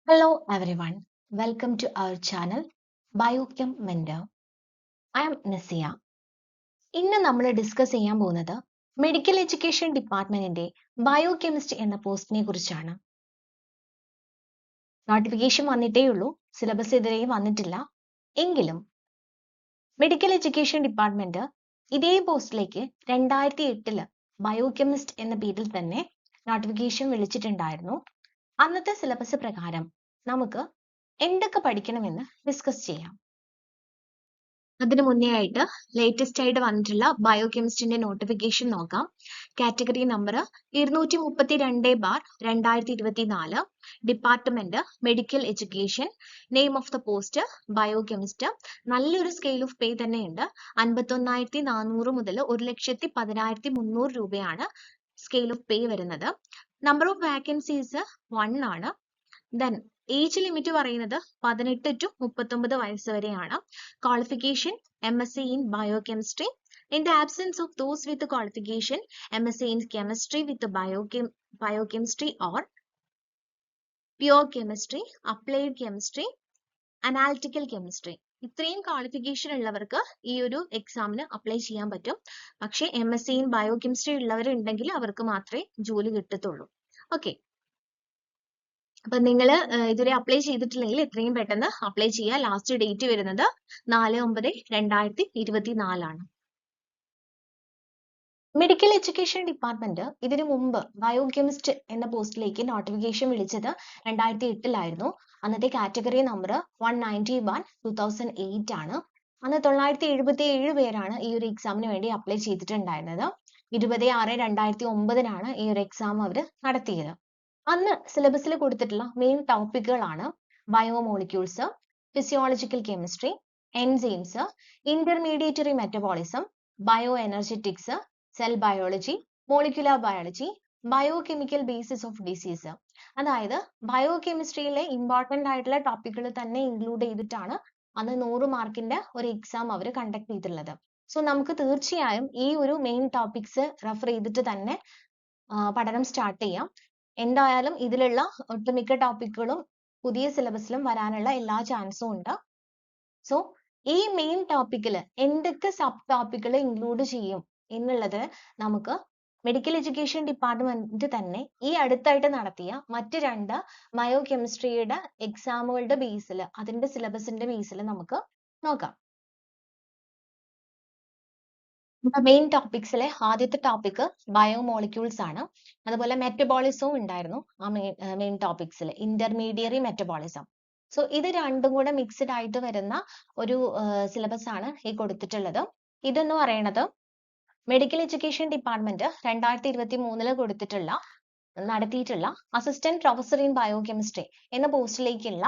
Hello everyone, welcome to our channel Biochem Mentor. I am Nasiya. ഇന്ന് നമ്മൾ discuss ചെയ്യാൻ പോകുന്നത് മെഡിക്കൽ എഡ്യൂക്കേഷൻ ഡിപ്പാർട്ട്മെന്റിന്റെ ബയോകെമിസ്റ്റ് എന്ന പോസ്റ്റിനെ കുറിച്ചാണ്. നോട്ടിഫിക്കേഷൻ വന്നിട്ടേ ഉള്ളൂ, സിലബസ് ഇതുവരെയും വന്നിട്ടില്ല. എങ്കിലും മെഡിക്കൽ എഡ്യൂക്കേഷൻ ഡിപ്പാർട്ട്മെന്റ് ഇതേ പോസ്റ്റിലേക്ക് 2008 ബയോകെമിസ്റ്റ് എന്ന പേരിൽ തന്നെ നോട്ടിഫിക്കേഷൻ വിളിച്ചിട്ടുണ്ടായിരുന്നു. അന്നത്തെ സിലബസ് പ്രകാരം നമുക്ക് എന്തൊക്കെ പഠിക്കണമെന്ന് ഡിസ്കസ് ചെയ്യാം. അതിനു മുന്നേ ആയിട്ട് ലേറ്റസ്റ്റ് ആയിട്ട് വന്നിട്ടുള്ള ബയോകെമിസ്റ്റിന്റെ നോട്ടിഫിക്കേഷൻ നോക്കാം. Category number 232/2024, department medical education, name of the post biochemist. നല്ലൊരു സ്കെയിൽ ഓഫ് പേ തന്നെയുണ്ട്. 51,400 മുതൽ 1,10,300 രൂപയാണ് സ്കെയിൽ ഓഫ് പേ വരുന്നത്. നമ്പർ ഓഫ് വാക്കൻസീസ് 1 ആണ്. ദെൻ ഏജ് ലിമിറ്റ് പറയുന്നത് 18 to 39 വയസ്സ് വരെയാണ്. Qualification MSc in biochemistry. In the absence of those with the qualification, MSc in chemistry with the biochemistry or pure chemistry, applied chemistry, analytical chemistry. ഇത്രയും qualification ഉള്ളവർക്ക് ഈ ഒരു എക്സാമിന് apply ചെയ്യാൻ പറ്റും. പക്ഷേ MSc in biochemistry ഉള്ളവരുണ്ടെങ്കിൽ അവർക്ക് മാത്രമേ ജോലി കിട്ടത്തുള്ളൂ. ഓക്കെ, അപ്പൊ നിങ്ങൾ ഇതുവരെ അപ്ലൈ ചെയ്തിട്ടില്ലെങ്കിൽ എത്രയും പെട്ടെന്ന് അപ്ലൈ ചെയ്യുക. ലാസ്റ്റ് ഡേറ്റ് വരുന്നത് 4/9/2024 മെഡിക്കൽ എഡ്യൂക്കേഷൻ ഡിപ്പാർട്ട്മെന്റ് ഇതിനു മുമ്പ് ബയോകെമിസ്റ്റ് എന്ന പോസ്റ്റിലേക്ക് നോട്ടിഫിക്കേഷൻ വിളിച്ചത് 2008 അന്നത്തെ കാറ്റഗറി നമ്പർ 191/2008 ആണ്. അന്ന് 977 പേരാണ് ഈ ഒരു എക്സാമിന് വേണ്ടി അപ്ലൈ ചെയ്തിട്ടുണ്ടായിരുന്നത്. 20/6/2009 ഈ ഒരു എക്സാം അവർ നടത്തിയത്. അന്ന് സിലബസിൽ കൊടുത്തിട്ടുള്ള മെയിൻ ടോപ്പിക്കുകളാണ് biomolecules, physiological chemistry, enzymes, intermediary metabolism, bioenergetics, cell biology, molecular biology, biochemical basis of disease. അതായത് ബയോകെമിസ്ട്രിയിലെ ഇമ്പോർട്ടന്റ് ആയിട്ടുള്ള ടോപ്പിക്കുകൾ തന്നെ ഇൻക്ലൂഡ് ചെയ്തിട്ടാണ് അന്ന് 100 മാർക്കിന്റെ ഒരു എക്സാം അവർ കണ്ടക്ട് ചെയ്തിട്ടുള്ളത്. സോ നമുക്ക് തീർച്ചയായും ഈ ഒരു മെയിൻ ടോപ്പിക്സ് റെഫർ ചെയ്തിട്ട് തന്നെ പഠനം സ്റ്റാർട്ട് ചെയ്യാം. എന്തായാലും ഇതിലുള്ള ഒട്ടുമിക്ക ടോപ്പിക്കുകളും പുതിയ സിലബസിലും വരാനുള്ള എല്ലാ ചാൻസും ഉണ്ട്. സോ ഈ മെയിൻ ടോപ്പിക്കിൽ എന്തൊക്കെ സബ് ടോപ്പിക്കുകൾ ഇൻക്ലൂഡ് ചെയ്യും എന്നുള്ളത് നമുക്ക് മെഡിക്കൽ എഡ്യൂക്കേഷൻ ഡിപ്പാർട്ട്മെന്റ് തന്നെ ഈ അടുത്തായിട്ട് നടത്തിയ മറ്റ് 2 ബയോകെമിസ്ട്രിയുടെ എക്സാമുകളുടെ ബേസിൽ, അതിന്റെ സിലബസിന്റെ ബേസിൽ നമുക്ക് നോക്കാം. മെയിൻ ടോപ്പിക്സിലെ ആദ്യത്തെ ടോപ്പിക് ബയോമോളിക്യൂൾസ് ആണ്. അതുപോലെ മെറ്റബോളിസവും ഉണ്ടായിരുന്നു ആ മെയിൻ ടോപ്പിക്സിൽ, ഇന്റർമീഡിയറി മെറ്റബോളിസം. സോ ഇത് രണ്ടും കൂടെ മിക്സ്ഡ് ആയിട്ട് വരുന്ന ഒരു സിലബസ് ആണ് ഈ കൊടുത്തിട്ടുള്ളത്. ഇതെന്ന് പറയുന്നത് മെഡിക്കൽ എഡ്യൂക്കേഷൻ ഡിപ്പാർട്ട്മെന്റ് 2023 നടത്തിയിട്ടുള്ള അസിസ്റ്റന്റ് പ്രൊഫസർ ഇൻ ബയോകെമിസ്ട്രി എന്ന പോസ്റ്റിലേക്കുള്ള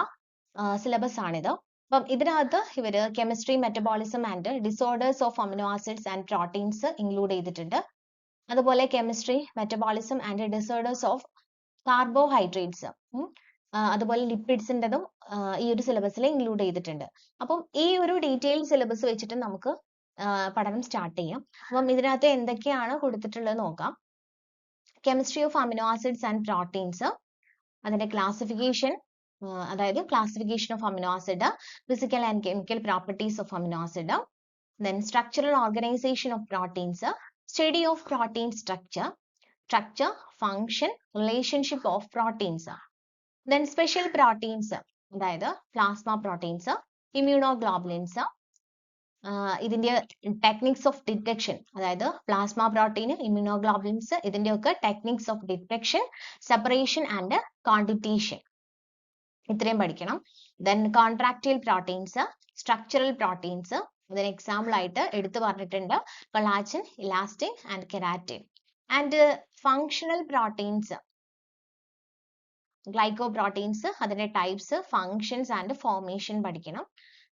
സിലബസ് ആണിത്. അപ്പം ഇതിനകത്ത് ഇവര് chemistry, metabolism and disorders of amino acids and proteins include ചെയ്തിട്ടുണ്ട്. അതുപോലെ chemistry, metabolism and disorders of carbohydrates, അതുപോലെ ലിപ്പിഡ്സിൻ്റെതും ഈ ഒരു സിലബസിൽ ഇൻക്ലൂഡ് ചെയ്തിട്ടുണ്ട്. അപ്പം ഈ ഒരു ഡീറ്റെയിൽ സിലബസ് വെച്ചിട്ട് നമുക്ക് പഠനം സ്റ്റാർട്ട് ചെയ്യാം. അപ്പം ഇതിനകത്ത് എന്തൊക്കെയാണ് കൊടുത്തിട്ടുള്ളത് നോക്കാം. Chemistry of amino acids and proteins, അതിന്റെ ക്ലാസിഫിക്കേഷൻ, അതായത് classification of amino acid, physical and chemical properties of amino acid, then structural organization of proteins, study of protein structure, function, relationship of proteins, then special proteins, അതായത് plasma proteins, immunoglobulins, ഇതിന്റെ techniques of detection, അതായത് plasma protein, immunoglobulins, ഇതിന്റെയൊക്കെ techniques of detection, separation and quantitation, ഇത്രയും പഠിക്കണം. Then contractile proteins, structural proteins, ഇതിന് example ആയിട്ട് എടുത്തു പറഞ്ഞിട്ടുണ്ട് collagen, elastin and keratin. And functional proteins, glycoproteins, അതിന്റെ ടൈപ്സ്, ഫങ്ഷൻസ് ആൻഡ് ഫോർമേഷൻ പഠിക്കണം.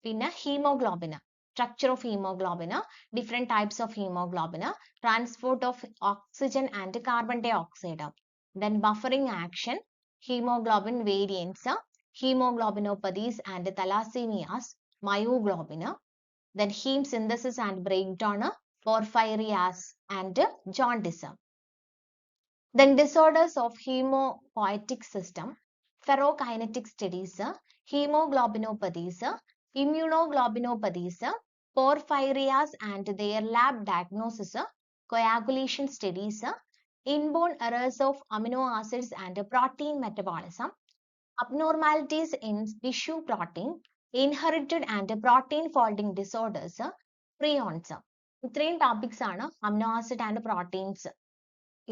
പിന്നെ haemoglobin, structure of hemoglobin, different types of hemoglobin, transport of oxygen and carbon dioxide, then buffering action, hemoglobin variants, hemoglobinopathies and thalassemias, myoglobin, then heme synthesis and breakdown, porphyrias and jaundice. Then disorders of hemopoietic system, ferrokinetic studies, hemoglobinopathies, immunoglobinopathies, porphyrias and their lab diagnosis, coagulation studies, inborn errors of amino acids and protein metabolism, abnormalities in tissue protein, inherited and protein folding disorders, prions. ഇത്രയും topics ആണ് amino acid and proteins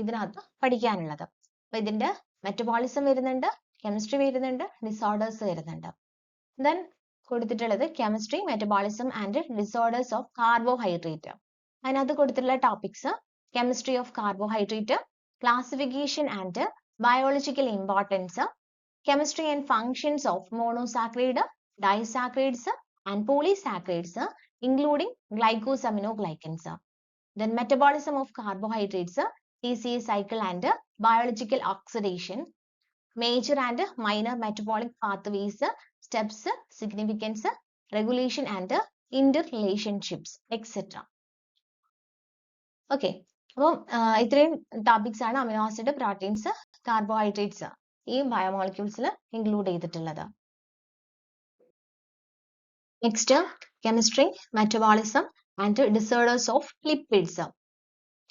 ഇതിനകത്ത് പഠിക്കാനുള്ളത്. അപ്പൊ ഇതിന്റെ metabolism വരുന്നുണ്ട്, chemistry വരുന്നുണ്ട്, disorders വരുന്നുണ്ട്. Then കൊടുത്തിട്ടുള്ളത് chemistry, metabolism and disorders of carbohydrate. അതിനകത്ത് കൊടുത്തിട്ടുള്ള topics chemistry of carbohydrate, classification and biological importance, chemistry and functions of monosaccharide, disaccharides and polysaccharides, including glycosaminoglycans. Then metabolism of carbohydrates, TCA cycle and biological oxidation, major and minor metabolic pathways, steps, significance, regulation and interrelationships, etc. Okay. അപ്പോൾ ഇത്രയും topics ആണ് amino acid, proteins, carbohydrates ഈ ബയോമോളിക്യൂൾസിൽ include ചെയ്തിട്ടുള്ളത്. Next chemistry, metabolism and disorders of lipids.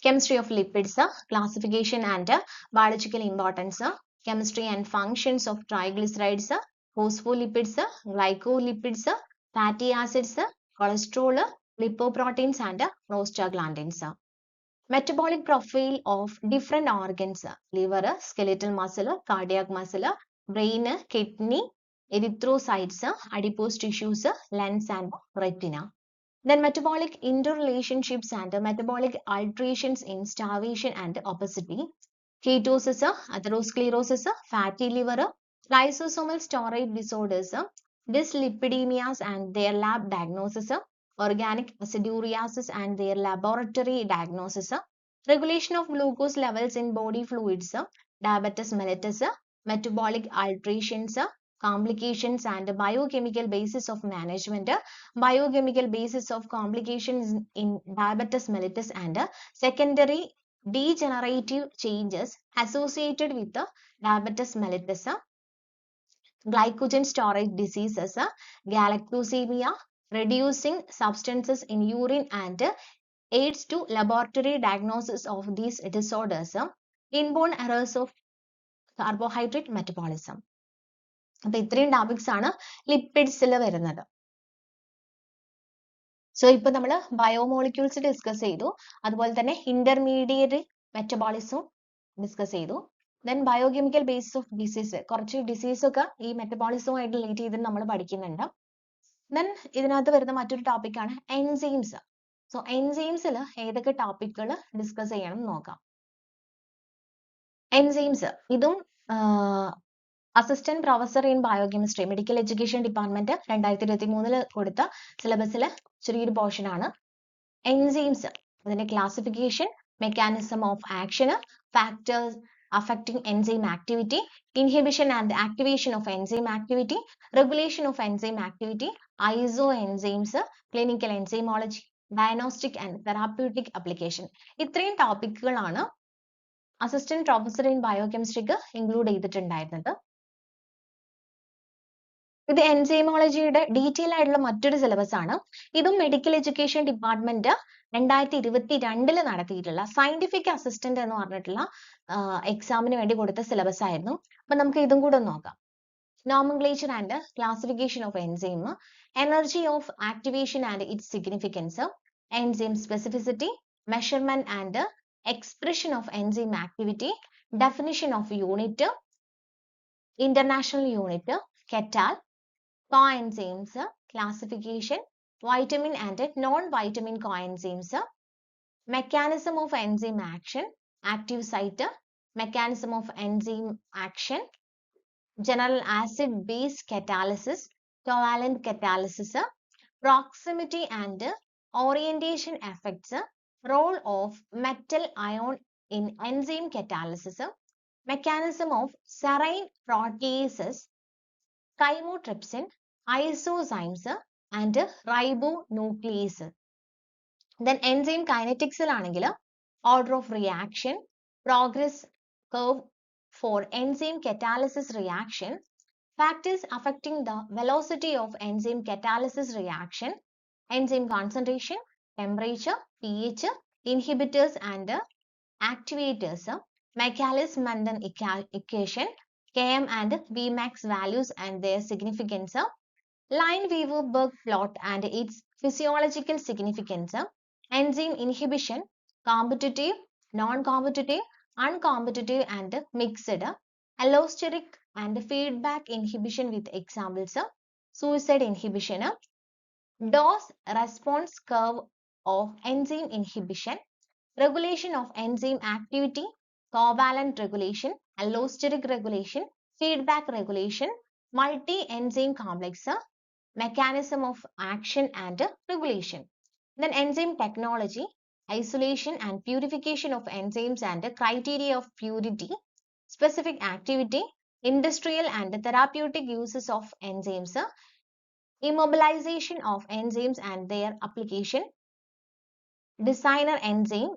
Chemistry of lipids, classification and biological importance, chemistry and functions of triglycerides, phospholipids, glycolipids, fatty acids, cholesterol, lipoproteins and prostaglandins. Metabolic profile of different organs, liver, skeletal muscle, cardiac muscle, brain, kidney, erythrocytes, adipose tissues, lens and retina. Then metabolic interrelationships and metabolic alterations in starvation and obesity, ketosis, atherosclerosis, fatty liver, lysosomal storage disorders, dyslipidemias and their lab diagnosis, organic aciduriasis and their laboratory diagnosis, regulation of glucose levels in body fluids, diabetes mellitus, metabolic alterations, complications and biochemical basis of management, biochemical basis of complications in diabetes mellitus and secondary degenerative changes associated with diabetes mellitus, glycogen storage diseases, galactosemia, reducing substances in urine and aids to laboratory diagnosis of these disorders, inborn errors of carbohydrate metabolism. അപ്പൊ ഇത്രയും topics ആണ് ലിപ്പിഡ്സിൽ വരുന്നത്. So ഇപ്പൊ നമ്മൾ biomolecules discuss ചെയ്തു, അതുപോലെ തന്നെ intermediate metabolism discuss ചെയ്തു. Then biochemical basis of disease, കുറച്ച് ഡിസീസ് ഒക്കെ ഈ മെറ്റബോളിസവുമായിട്ട് റിലേറ്റ് ചെയ്ത് നമ്മൾ പഠിക്കുന്നുണ്ട്. ദെൻ ഇതിനകത്ത് വരുന്ന മറ്റൊരു ടോപ്പിക്കാണ് എൻസൈംസ്. സോ എൻസൈംസിൽ ഏതൊക്കെ ടോപ്പിക്കുകൾ ഡിസ്കസ് ചെയ്യണം നോക്കാം. എൻസൈംസ് ഇതും assistant professor in biochemistry, medical education department 2023 കൊടുത്ത സിലബസിലെ ചെറിയൊരു പോർഷൻ ആണ്. എൻസൈംസ്, അതിന്റെ classification, mechanism of action, factors affecting enzyme activity, inhibition and activation of enzyme activity, regulation of enzyme activity, isoenzymes, clinical enzymology, diagnostic and therapeutic application. ഇത്രയും ടോപ്പിക്കുകളാണ് assistant professor in ബയോകെമിസ്ട്രിക്ക് include ചെയ്തിട്ടുണ്ടായിരുന്നത്. ഇത് എൻസൈമോളജിയുടെ detail ആയിട്ടുള്ള മറ്റൊരു syllabus ആണ്. ഇതും medical education department 2022 നടത്തിയിട്ടുള്ള scientific assistant എന്ന് പറഞ്ഞിട്ടുള്ള എക്സാമിന് വേണ്ടി കൊടുത്ത സിലബസ് ആയിരുന്നു. അപ്പൊ നമുക്ക് ഇതും കൂടെ നോക്കാം. Nomenclature and classification of enzyme, energy of activation and its significance, enzyme specificity, measurement and expression of enzyme activity, definition of unit, international unit, katal, coenzymes, classification, vitamin and non-vitamin coenzymes, mechanism of enzyme action, active site, mechanism of enzyme action, general acid-base catalysis, covalent catalysis, proximity and orientation effects, role of metal ion in enzyme catalysis, mechanism of serine proteases, chymotrypsin, isozymes and ribonuclease. Then enzyme kinetics ആണെങ്കിൽ order of reaction, progress curve for enzyme catalysis reaction, Factors affecting the velocity of enzyme catalysis reaction: enzyme concentration, temperature, pH, inhibitors and activators, Maclaurin-Menden equation, Km and Vmax values and their significance, Lineweaver-Burk plot and its physiological significance, enzyme inhibition, competitive, non-competitive, uncompetitive and mixed, allosteric and feedback inhibition with examples, suicide inhibition, dose response curve of enzyme inhibition, regulation of enzyme activity, covalent regulation, allosteric regulation, feedback regulation, multi-enzyme complex, mechanism of action and regulation. Then enzyme technology, isolation and purification of enzymes and criteria of purity, specific activity, industrial and therapeutic uses of enzymes, immobilization of enzymes and their application, designer enzyme,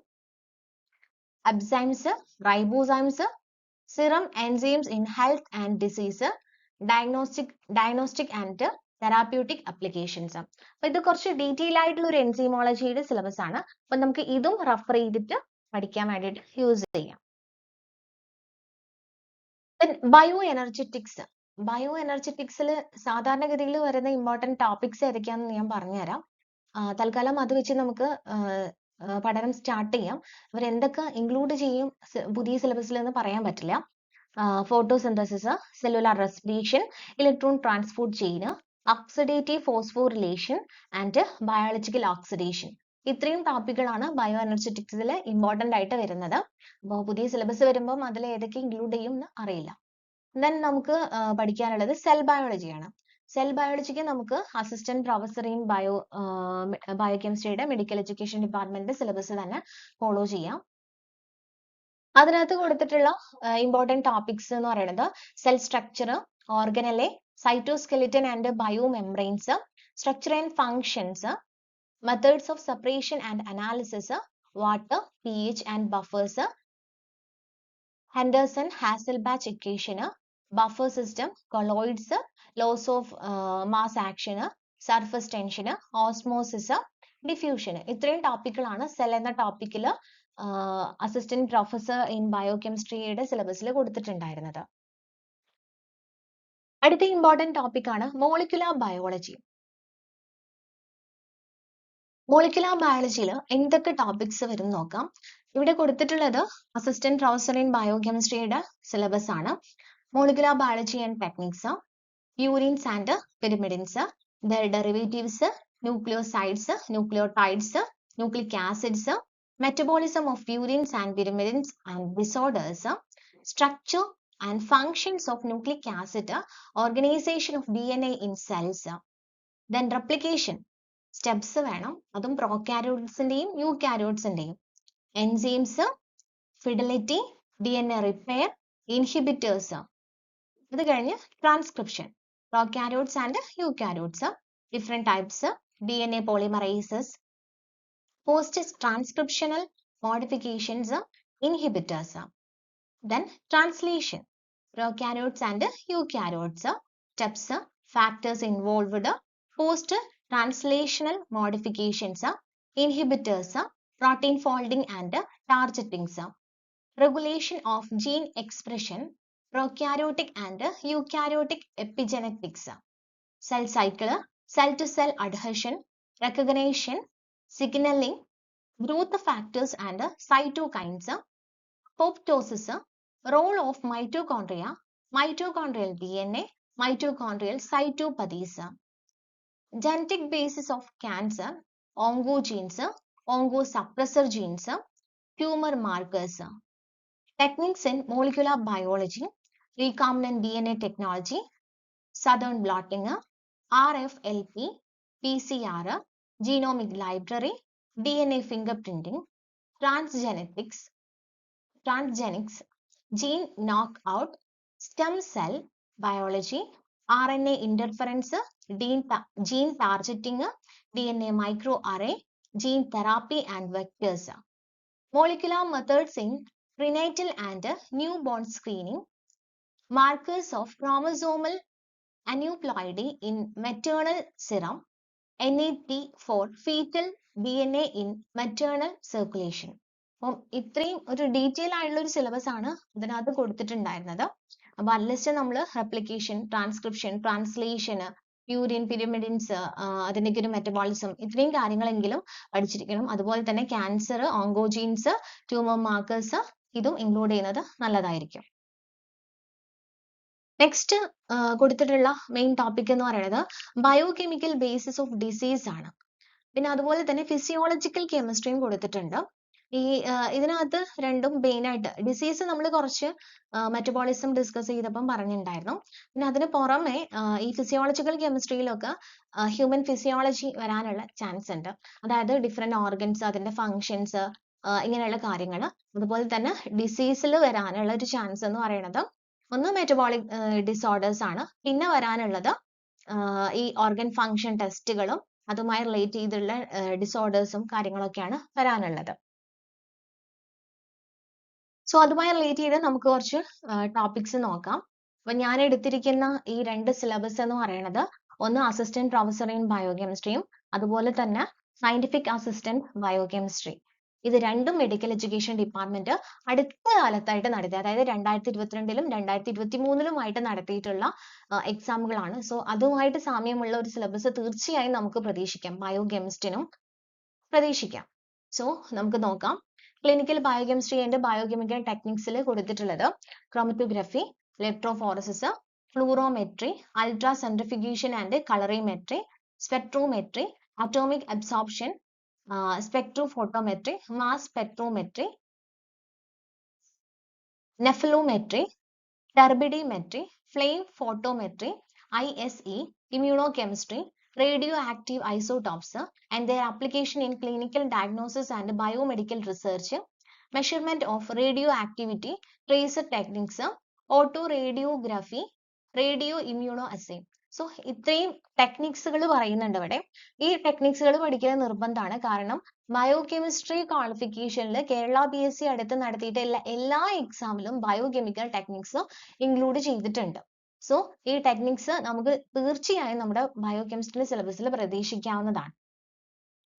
enzymes, ribozymes, serum enzymes in health and disease, diagnostic and therapeutic applications. അപ്പോൾ ഇത് കുറച്ച് detail ആയിട്ടുള്ള ഒരു എൻസൈമോളജിയുടെ syllabus ആണ്. അപ്പോൾ നമുക്ക് ഇതും refer ചെയ്തിട്ട് പഠിക്കാൻ വേണ്ടിയിട്ട് യൂസ് ചെയ്യാം. ബയോ എനർജറ്റിക്സ്. ബയോ എനർജറ്റിക്സിൽ സാധാരണഗതിയിൽ വരുന്ന ഇമ്പോർട്ടൻറ്റ് ടോപ്പിക്സ് ഏതൊക്കെയാണെന്ന് ഞാൻ പറഞ്ഞുതരാം. തൽക്കാലം അത് വെച്ച് നമുക്ക് പഠനം സ്റ്റാർട്ട് ചെയ്യാം. അവർ എന്തൊക്കെ ഇൻക്ലൂഡ് ചെയ്യും പുതിയ സിലബസിൽ എന്ന് പറയാൻ പറ്റില്ല. photosynthesis, cellular respiration, electron transport chain, oxidative phosphorylation and biological oxidation. ഇത്രയും ടോപ്പിക്കുകളാണ് ബയോ എനർജറ്റിക്സിൽ ഇമ്പോർട്ടൻ്റ് ആയിട്ട് വരുന്നത്. അപ്പോൾ പുതിയ സിലബസ് വരുമ്പോൾ അതിൽ ഏതൊക്കെ ഇൻക്ലൂഡ് ചെയ്യും എന്ന് അറിയില്ല. ദെൻ നമുക്ക് പഠിക്കാനുള്ളത് സെൽ ബയോളജിയാണ്. സെൽ ബയോളജിക്ക് നമുക്ക് അസിസ്റ്റന്റ് പ്രൊഫസർ ഇൻ ബയോകെമിസ്ട്രിയുടെ മെഡിക്കൽ എഡ്യൂക്കേഷൻ ഡിപ്പാർട്ട്മെന്റിന്റെ സിലബസ് തന്നെ ഫോളോ ചെയ്യാം. അതിനകത്ത് കൊടുത്തിട്ടുള്ള ഇമ്പോർട്ടൻറ്റ് ടോപ്പിക്സ് എന്ന് പറയുന്നത് cell structure, organelle, cytoskeleton and bio membranes, structure and functions, methods of separation and analysis, water, pH and buffers, Henderson Hasselbalch equation, buffer system, colloids, laws of mass action, surface tension, osmosis, diffusion. ഇത്രയും ടോപ്പിക്കുകളാണ് cell എന്ന ടോപ്പിക്കിൽ assistant professor in ബയോകെമിസ്ട്രിയുടെ സിലബസിൽ കൊടുത്തിട്ടുണ്ടായിരുന്നത്. അടുത്ത important ടോപ്പിക്കാണ് molecular biology. Molecular ബയോളജിയിൽ എന്തൊക്കെ topics വരും നോക്കാം. ഇവിടെ കൊടുത്തിട്ടുള്ളത് അസിസ്റ്റന്റ് പ്രൊഫസർ ഇൻ ബയോകെമിസ്ട്രിയുടെ സിലബസ് ആണ്. Molecular biology and techniques, purines and pyrimidines, their derivatives, nucleosides, nucleotides, nucleic acids, metabolism of purines and pyrimidines and disorders, structure and functions of nucleic acid, organization of DNA in cells, then replication steps വേണം, അതും prokaryotes-ന്റെയും eukaryotes-ന്റെയും, enzymes, fidelity, DNA repair, inhibitors, ഇത് കഴിഞ്ഞ് transcription, prokaryotes and eukaryotes, different types, DNA polymerases, post-transcriptional modifications, inhibitors. Then translation, prokaryotes and eukaryotes, steps, factors involved, post-translational modifications, inhibitors, protein folding and targeting, regulation of gene expression, prokaryotic and eukaryotic epigenetics, cell cycle, cell-to-cell adhesion, recognition, signaling, growth factors and cytokines, apoptosis, role of mitochondria, mitochondrial DNA, mitochondrial cytopathies, genetic basis of cancer, oncogenes, oncosuppressor genes, tumor markers, techniques in molecular biology, recombinant DNA technology, southern blotting, RFLP, PCR, genomic library, DNA fingerprinting, transgenics, gene knockout, stem cell biology, RNA interference, gene targeting, DNA microarray, gene therapy and vectors, molecular methods in prenatal and newborn screening, markers of chromosomal aneuploidy in maternal serum, NAT for fetal DNA in maternal circulation. അപ്പം ഇത്രയും ഒരു detail ആയിട്ടുള്ള ഒരു syllabus ആണ് ഇതിനകത്ത് കൊടുത്തിട്ടുണ്ടായിരുന്നത്. അപ്പൊ at least നമ്മൾ replication, transcription, translation, purine, പിരിമിഡിൻസ്, അതിന്റെ ഒരു മെറ്റബോളിസം, ഇത്രയും കാര്യങ്ങളെങ്കിലും പഠിച്ചിരിക്കണം. അതുപോലെ തന്നെ ക്യാൻസർ, ഓങ്കോജീൻസ്, ട്യൂമർ മാർക്കേഴ്സ്, ഇതും ഇൻക്ലൂഡ് ചെയ്യുന്നത് നല്ലതായിരിക്കും. നെക്സ്റ്റ് കൊടുത്തിട്ടുള്ള മെയിൻ ടോപ്പിക് എന്ന് പറയുന്നത് ബയോകെമിക്കൽ ബേസിസ് ഓഫ് ഡിസീസ് ആണ്. പിന്നെ അതുപോലെ തന്നെ ഫിസിയോളജിക്കൽ കെമിസ്ട്രിയും കൊടുത്തിട്ടുണ്ട്. ഈ ഇതിനകത്ത് രണ്ടും മെയിൻ ആയിട്ട് ഡിസീസ് നമ്മൾ കുറച്ച് മെറ്റബോളിസം ഡിസ്കസ് ചെയ്തപ്പം പറഞ്ഞിട്ടുണ്ടായിരുന്നു. പിന്നെ അതിന് പുറമെ ഈ ഫിസിയോളജിക്കൽ കെമിസ്ട്രിയിലൊക്കെ ഹ്യൂമൻ ഫിസിയോളജി വരാനുള്ള ചാൻസ് ഉണ്ട്. അതായത് ഡിഫറെന്റ് ഓർഗൻസ്, അതിന്റെ ഫങ്ഷൻസ്, ഇങ്ങനെയുള്ള കാര്യങ്ങൾ. അതുപോലെ തന്നെ ഡിസീസിൽ വരാനുള്ള ഒരു ചാൻസ് എന്ന് പറയുന്നത് ഒന്ന് മെറ്റബോളിക് ഡിസോർഡേഴ്സ് ആണ്. പിന്നെ വരാനുള്ളത് ഈ ഓർഗൻ ഫങ്ഷൻ ടെസ്റ്റുകളും അതുമായി റിലേറ്റ് ചെയ്തുള്ള ഡിസോർഡേഴ്സും കാര്യങ്ങളൊക്കെയാണ് വരാനുള്ളത്. സോ അതുമായി റിലേറ്റ് ചെയ്ത് നമുക്ക് കുറച്ച് ടോപ്പിക്സ് നോക്കാം. അപ്പൊ ഞാൻ എടുത്തിരിക്കുന്ന ഈ രണ്ട് സിലബസ് എന്ന് പറയുന്നത് ഒന്ന് അസിസ്റ്റന്റ് പ്രൊഫസർ ഇൻ ബയോകെമിസ്ട്രിയും അതുപോലെ തന്നെ സയന്റിഫിക് അസിസ്റ്റന്റ് ബയോകെമിസ്ട്രി. ഇത് രണ്ടും മെഡിക്കൽ എഡ്യൂക്കേഷൻ ഡിപ്പാർട്ട്മെന്റ് അടുത്ത കാലത്തായിട്ട് നടത്തിയ, അതായത് 2022ലും 2023ലുമായിട്ട് നടത്തിയിട്ടുള്ള എക്സാമുകളാണ്. സോ അതുമായിട്ട് സാമ്യമുള്ള ഒരു സിലബസ് തീർച്ചയായും നമുക്ക് പ്രതീക്ഷിക്കാം, ബയോകെമിസ്ട്രിനും പ്രതീക്ഷിക്കാം. സോ നമുക്ക് നോക്കാം. ക്ലിനിക്കൽ ബയോകെമിസ്ട്രി ആൻഡ് ബയോകെമിക്കൽ ടെക്നിക്സിൽ കൊടുത്തിട്ടുള്ളത് chromatography, electrophoresis, fluorometry, ultra centrifugation and colorimetry, spectrometry, atomic absorption, spectrophotometry, mass spectrometry, nephelometry, turbidimetry, flame photometry, ISE, immunochemistry, radioactive isotopes and their application in clinical diagnosis and biomedical research, measurement of radioactivity, tracer techniques, autoradiography, radioimmunoassay. So ഇത്രയും ടെക്നിക്സുകൾ പറയുന്നുണ്ട് ഇവിടെ. ഈ ടെക്നിക്സുകൾ പഠിക്കാൻ നിർബന്ധമാണ്. കാരണം biochemistry ക്വാളിഫിക്കേഷനിൽ Kerala PSC അടുത്ത് നടത്തിയിട്ട് എല്ലാ എക്സാമിലും ബയോകെമിക്കൽ ടെക്നിക്സ് ഇൻക്ലൂഡ് ചെയ്തിട്ടുണ്ട്. സോ ഈ ടെക്നിക്സ് നമുക്ക് തീർച്ചയായും നമ്മുടെ ബയോകെമിസ്ട്രി സിലബസിൽ പ്രതീക്ഷിക്കാവുന്നതാണ്.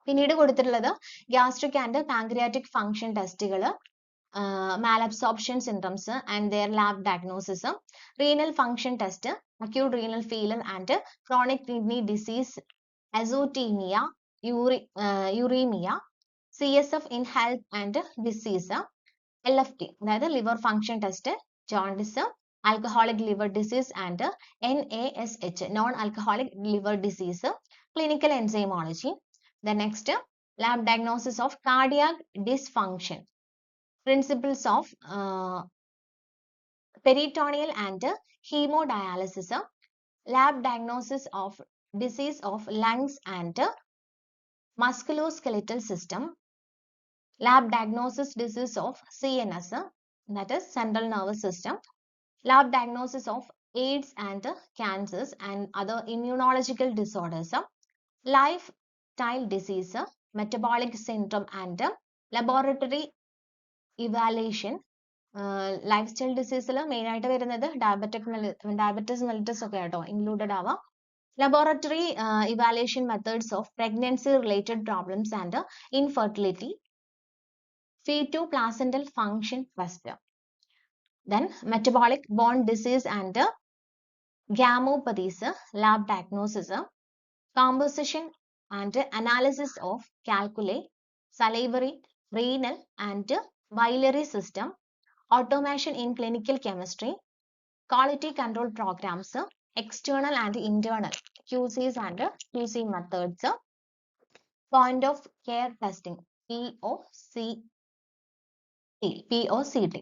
പിന്നീട് കൊടുത്തിട്ടുള്ളത് ഗ്യാസ്ട്രിക് ആൻഡ് പാൻക്രിയാറ്റിക് ഫംഗ്ഷൻ ടെസ്റ്റുകൾ, malabsorption symptoms and their lab diagnosis, renal function test, acute renal failure and chronic kidney disease, azotemia, uremia, CSF in health and disease, LFT, അതായത് liver function test, jaundice, alcoholic liver disease and NASH, non-alcoholic liver disease, clinical enzymology. The next, lab diagnosis of cardiac dysfunction, principles of peritoneal and hemodialysis, lab diagnosis of disease of lungs and musculoskeletal system, lab diagnosis disease of CNS, that is central nervous system, lab diagnosis of AIDS and cancers and other immunological disorders, lifestyle disease, metabolic syndrome and laboratory evaluation. Life ഡിസീസിൽ main ആയിട്ട് വരുന്നത് diabetes mellitus ഒക്കെ ആട്ടോ included ആവാം. Laboratory evaluation methods of pregnancy related problems and infertility, feto-placental function test, then metabolic bone disease and gammopathies, lab diagnosis, composition and analysis of calculi, salivary, renal and biliary system, automation in clinical chemistry, quality control programs, external and internal QCs and QC methods, point of care testing, POCT.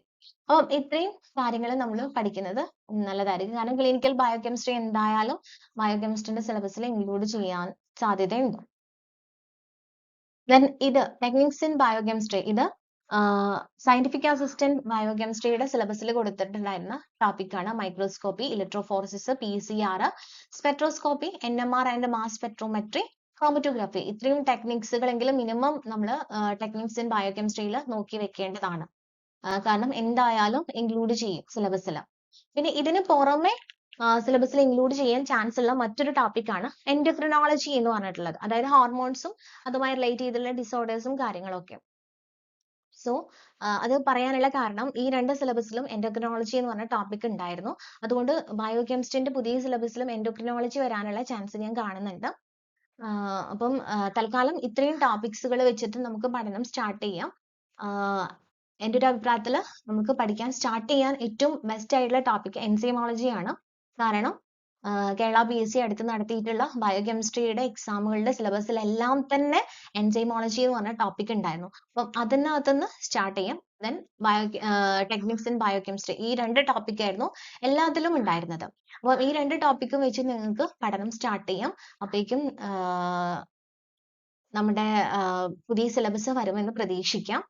അപ്പം ഇത്രയും കാര്യങ്ങൾ നമ്മൾ പഠിക്കുന്നത് നല്ലതായിരിക്കും. കാരണം clinical biochemistry എന്തായാലും ബയോകെമിസ്ട്രിന്റെ സിലബസിൽ include ചെയ്യാൻ സാധ്യതയുണ്ട്. Then ഇത് ടെക്നിക്സ് ഇൻ ബയോകെമിസ്ട്രി, ഇത് സയന്റിഫിക് അസിസ്റ്റന്റ് ബയോകെമിസ്ട്രിയുടെ സിലബസിൽ കൊടുത്തിട്ടുണ്ടായിരുന്ന ടോപ്പിക് ആണ്. Microscopy, electrophoresis, PCR, spectroscopy, NMR and mass spectrometry, chromatography. ഇത്രയും ടെക്നിക്സുകളെങ്കിലും മിനിമം നമ്മൾ ടെക്നിക്സ് ഇൻ ബയോകെമിസ്ട്രിയിൽ നോക്കി വെക്കേണ്ടതാണ്. കാരണം എന്തായാലും ഇൻക്ലൂഡ് ചെയ്യും സിലബസിൽ. പിന്നെ ഇതിന് പുറമെ സിലബസിൽ ഇൻക്ലൂഡ് ചെയ്യാൻ ചാൻസ് ഉള്ള മറ്റൊരു ടോപ്പിക്കാണ് എൻഡോക്രിനോളജി എന്ന് പറഞ്ഞിട്ടുള്ളത്. അതായത് ഹോർമോൺസും അതുമായി റിലേറ്റ് ചെയ്തിട്ടുള്ള ഡിസോർഡേഴ്സും കാര്യങ്ങളൊക്കെ. സോ അത് പറയാനുള്ള കാരണം ഈ രണ്ട് സിലബസിലും എൻഡോക്രിനോളജി എന്ന് പറഞ്ഞ ടോപ്പിക് ഉണ്ടായിരുന്നു. അതുകൊണ്ട് ബയോകെമിസ്ട്രിന്റെ പുതിയ സിലബസിലും എൻഡോക്രിനോളജി വരാനുള്ള ചാൻസ് ഞാൻ കാണുന്നുണ്ട്. അപ്പം തൽക്കാലം ഇത്രയും ടോപ്പിക്സുകൾ വെച്ചിട്ട് നമുക്ക് പഠനം സ്റ്റാർട്ട് ചെയ്യാം. എൻ്റെ ഒരു അഭിപ്രായത്തിൽ നമുക്ക് പഠിക്കാൻ സ്റ്റാർട്ട് ചെയ്യാൻ ഏറ്റവും ബെസ്റ്റ് ആയിട്ടുള്ള ടോപ്പിക് എൻസൈമോളജി ആണ്. കാരണം കേരള PSC അടുത്ത് നടത്തിയിട്ടുള്ള ബയോകെമിസ്ട്രിയുടെ എക്സാമുകളുടെ സിലബസിലെല്ലാം തന്നെ എൻസൈമോളജി എന്ന് പറഞ്ഞ ടോപ്പിക് ഉണ്ടായിരുന്നു. അപ്പം അതിനകത്തുനിന്ന് സ്റ്റാർട്ട് ചെയ്യാം. ദെൻ ടെക്നിക്സ് ഇൻ ബയോകെമിസ്ട്രി, ഈ രണ്ട് ടോപ്പിക് ആയിരുന്നു എല്ലാത്തിലും ഉണ്ടായിരുന്നത്. അപ്പോൾ ഈ രണ്ട് ടോപ്പിക്കും വെച്ച് നിങ്ങൾക്ക് പഠനം സ്റ്റാർട്ട് ചെയ്യാം. അപ്പോഴേക്കും നമ്മുടെ പുതിയ സിലബസ് വരുമെന്ന് പ്രതീക്ഷിക്കാം.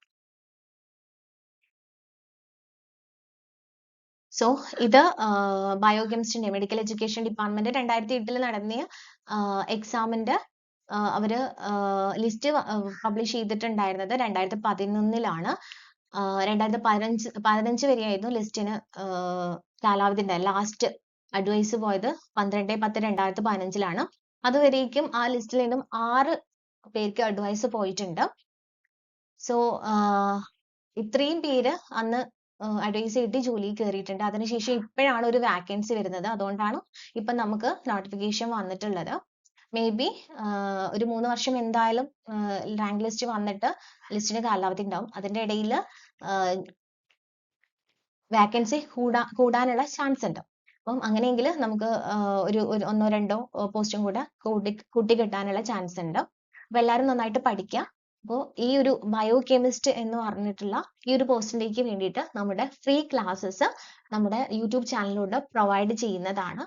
സോ ഇത് ബയോകെമിസ്ട്രിന്റെ മെഡിക്കൽ എഡ്യൂക്കേഷൻ ഡിപ്പാർട്ട്മെന്റ് 2008 നടത്തിയ എക്സാമിന്റെ അവര് ലിസ്റ്റ് പബ്ലിഷ് ചെയ്തിട്ടുണ്ടായിരുന്നത് 2011 2015 വരെയായിരുന്നു ലിസ്റ്റിന് കാലാവധി ഉണ്ടായത്. ലാസ്റ്റ് അഡ്വൈസ് പോയത് 12/10/2015 അതുവരേക്കും ആ ലിസ്റ്റിൽ നിന്നും 6 പേർക്ക് അഡ്വൈസ് പോയിട്ടുണ്ട്. സോ ഇത്രയും പേര് അന്ന് അഡ്വൈസ് കിട്ടി ജോലിയിൽ കയറിയിട്ടുണ്ട്. അതിനുശേഷം ഇപ്പോഴാണ് ഒരു വാക്കൻസി വരുന്നത്. അതുകൊണ്ടാണ് ഇപ്പൊ നമുക്ക് നോട്ടിഫിക്കേഷൻ വന്നിട്ടുള്ളത്. മേ ബി ഒരു 3 വർഷം എന്തായാലും റാങ്ക് ലിസ്റ്റ് വന്നിട്ട് ലിസ്റ്റിന് കാലാവധി ഉണ്ടാവും. അതിന്റെ ഇടയിൽ വാക്കൻസി കൂടാനുള്ള ചാൻസ് ഉണ്ട്. അപ്പം അങ്ങനെയെങ്കിൽ നമുക്ക് ഒരു 1-2 പോസ്റ്റും കൂടെ കൂട്ടി കിട്ടാനുള്ള ചാൻസ് ഉണ്ട്. അപ്പൊ എല്ലാവരും നന്നായിട്ട് പഠിക്കുക. അപ്പോൾ ഈ ഒരു ബയോകെമിസ്റ്റ് എന്ന് പറഞ്ഞിട്ടുള്ള ഈ ഒരു പോസ്റ്റിലേക്ക് വേണ്ടിയിട്ട് നമ്മുടെ ഫ്രീ ക്ലാസ്സസ് നമ്മുടെ യൂട്യൂബ് ചാനലിലൂടെ പ്രൊവൈഡ് ചെയ്യുന്നതാണ്.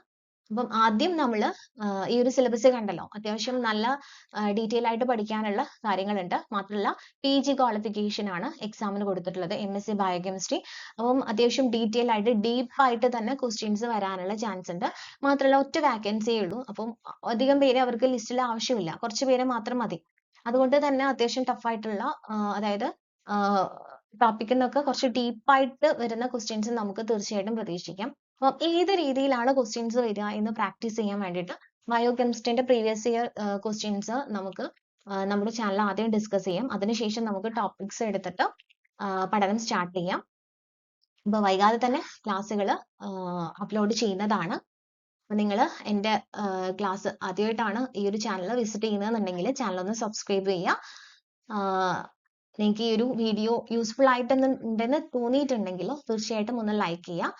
അപ്പം ആദ്യം നമ്മൾ ഈ ഒരു സിലബസ് കണ്ടല്ലോ, അത്യാവശ്യം നല്ല ഡീറ്റെയിൽ ആയിട്ട് പഠിക്കാനുള്ള കാര്യങ്ങളുണ്ട്. മാത്രമല്ല PG ക്വാളിഫിക്കേഷൻ ആണ് എക്സാമിന് കൊടുത്തിട്ടുള്ളത്, MSc ബയോകെമിസ്ട്രി. അപ്പം അത്യാവശ്യം ഡീറ്റെയിൽ ആയിട്ട് ഡീപ്പായിട്ട് തന്നെ ക്വസ്റ്റ്യൻസ് വരാനുള്ള ചാൻസ് ഉണ്ട്. മാത്രമല്ല ഒറ്റ വാക്കൻസിയേ ഉള്ളൂ. അപ്പം അധികം പേര് അവർക്ക് ലിസ്റ്റിൽ ആവശ്യമില്ല, കുറച്ച് പേര് മാത്രം മതി. അതുകൊണ്ട് തന്നെ അത്യാവശ്യം ടഫ് ആയിട്ടുള്ള അതായത് ടോപ്പിക്കിൽ നിന്നൊക്കെ കുറച്ച് ഡീപ്പായിട്ട് വരുന്ന ക്വസ്റ്റ്യൻസ് നമുക്ക് തീർച്ചയായിട്ടും പ്രതീക്ഷിക്കാം. അപ്പം ഏത് രീതിയിലാണ് ക്വസ്റ്റ്യൻസ് വരിക എന്ന് പ്രാക്ടീസ് ചെയ്യാൻ വേണ്ടിയിട്ട് ബയോകെമിസ്ട്രിന്റെ പ്രീവിയസ് ഇയർ ക്വസ്റ്റ്യൻസ് നമുക്ക് നമ്മുടെ ചാനൽ ആദ്യം ഡിസ്കസ് ചെയ്യാം. അതിനുശേഷം നമുക്ക് ടോപ്പിക്സ് എടുത്തിട്ട് പഠനം സ്റ്റാർട്ട് ചെയ്യാം. അപ്പൊ വൈകാതെ തന്നെ ക്ലാസ്സുകൾ അപ്ലോഡ് ചെയ്യുന്നതാണ്. അപ്പൊ നിങ്ങൾ എൻ്റെ ക്ലാസ് ആദ്യമായിട്ടാണ് ഈ ഒരു ചാനൽ വിസിറ്റ് ചെയ്യുന്നതെന്നുണ്ടെങ്കിൽ ചാനൽ ഒന്ന് സബ്സ്ക്രൈബ് ചെയ്യുക. നിങ്ങൾക്ക് ഈ ഒരു വീഡിയോ യൂസ്ഫുൾ ആയിട്ടുണ്ടെന്ന് തോന്നിയിട്ടുണ്ടെങ്കിൽ തീർച്ചയായിട്ടും ഒന്ന് ലൈക്ക് ചെയ്യുക.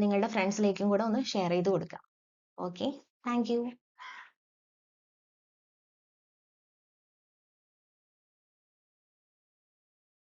നിങ്ങളുടെ ഫ്രണ്ട്സിലേക്കും കൂടെ ഒന്ന് ഷെയർ ചെയ്ത് കൊടുക്കുക. Okay, thank you.